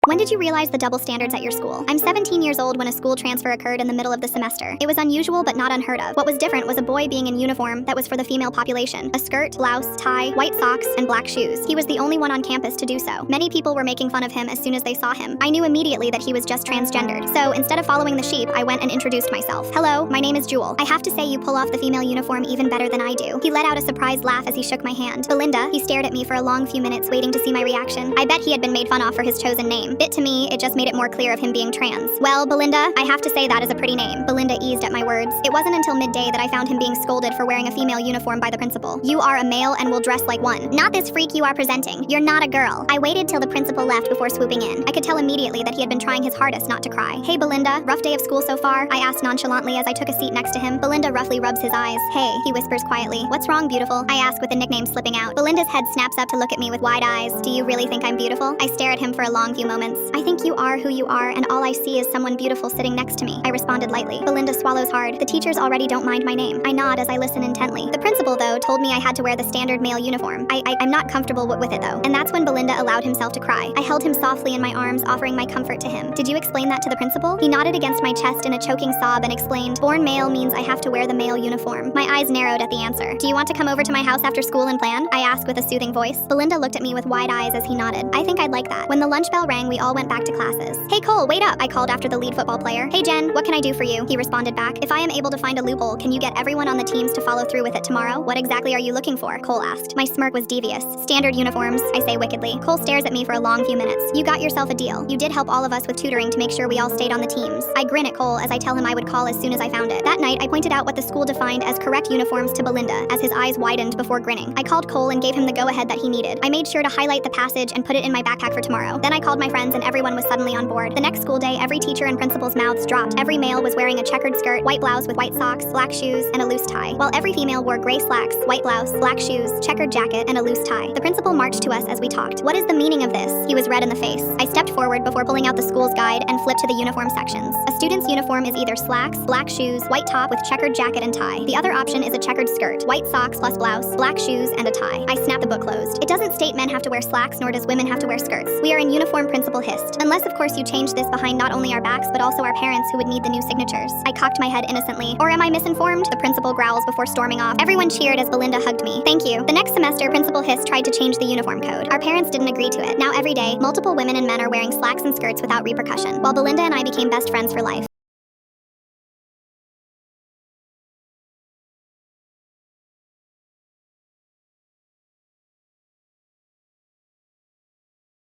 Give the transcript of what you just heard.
When did you realize the double standards at your school? I'm 17 years old when a school transfer occurred in the middle of the semester. It was unusual but not unheard of. What was different was a boy being in uniform that was for the female population. A skirt, blouse, tie, white socks, and black shoes. He was the only one on campus to do so. Many people were making fun of him as soon as they saw him. I knew immediately that he was just transgendered. So instead of following the sheep, I went and introduced myself. Hello, my name is Jewel. I have to say you pull off the female uniform even better than I do. He let out a surprised laugh as he shook my hand. Belinda, he stared at me for a long few minutes waiting to see my reaction. I bet he had been made fun of for his chosen name. Bit to me, it just made it more clear of him being trans. Well, Belinda, I have to say that is a pretty name. Belinda eased at my words. It wasn't until midday that I found him being scolded for wearing a female uniform by the principal. You are a male and will dress like one. Not this freak you are presenting. You're not a girl. I waited till the principal left before swooping in. I could tell immediately that he had been trying his hardest not to cry. Hey Belinda, rough day of school so far? I asked nonchalantly as I took a seat next to him. Belinda roughly rubs his eyes. Hey, he whispers quietly. What's wrong, beautiful? I ask with the nickname slipping out. Belinda's head snaps up to look at me with wide eyes. Do you really think I'm beautiful? I stare at him for a long few moments. I think you are who you are, and all I see is someone beautiful sitting next to me. I responded lightly. Belinda swallows hard. The teachers already don't mind my name. I nod as I listen intently. The principal, though, told me I had to wear the standard male uniform. I'm not comfortable with it, though. And that's when Belinda allowed himself to cry. I held him softly in my arms, offering my comfort to him. Did you explain that to the principal? He nodded against my chest in a choking sob and explained, born male means I have to wear the male uniform. My eyes narrowed at the answer. Do you want to come over to my house after school and plan? I asked with a soothing voice. Belinda looked at me with wide eyes as he nodded. I think I'd like that. When the lunch bell rang, we all went back to classes. Hey Cole, wait up, I called after the lead football player. Hey Jen, what can I do for you? He responded back. If I am able to find a loophole, can you get everyone on the teams to follow through with it tomorrow? What exactly are you looking for? Cole asked. My smirk was devious. Standard uniforms, I say wickedly. Cole stares at me for a long few minutes. You got yourself a deal. You did help all of us with tutoring to make sure we all stayed on the teams. I grin at Cole as I tell him I would call as soon as I found it. That night, I pointed out what the school defined as correct uniforms to Belinda as his eyes widened before grinning. I called Cole and gave him the go-ahead that he needed. I made sure to highlight the passage and put it in my backpack for tomorrow. Then I called my friends and everyone was suddenly on board. The next school day, every teacher and principal's mouths dropped. Every male was wearing a checkered skirt, white blouse with white socks, black shoes, and a loose tie, while every female wore gray slacks, white blouse, black shoes, checkered jacket, and a loose tie. The principal marched to us as we talked. What is the meaning of this? He was red in the face. I stepped forward before pulling out the school's guide and flipped to the uniform sections. A student's uniform is either slacks, black shoes, white top with checkered jacket and tie. The other option is a checkered skirt, white socks plus blouse, black shoes, and a tie. I snapped the book closed. It doesn't state men have to wear slacks, nor does women have to wear skirts. We are in uniform, principal hissed. Unless, of course, you change this behind not only our backs, but also our parents who would need the new signatures. I cocked my head innocently. Or am I misinformed? The principal growls before storming off. Everyone cheered as Belinda hugged me. Thank you. The next semester, Principal Hiss tried to change the uniform code. Our parents didn't agree to it. Now every day, multiple women and men are wearing slacks and skirts without repercussion, while Belinda and I became best friends for life.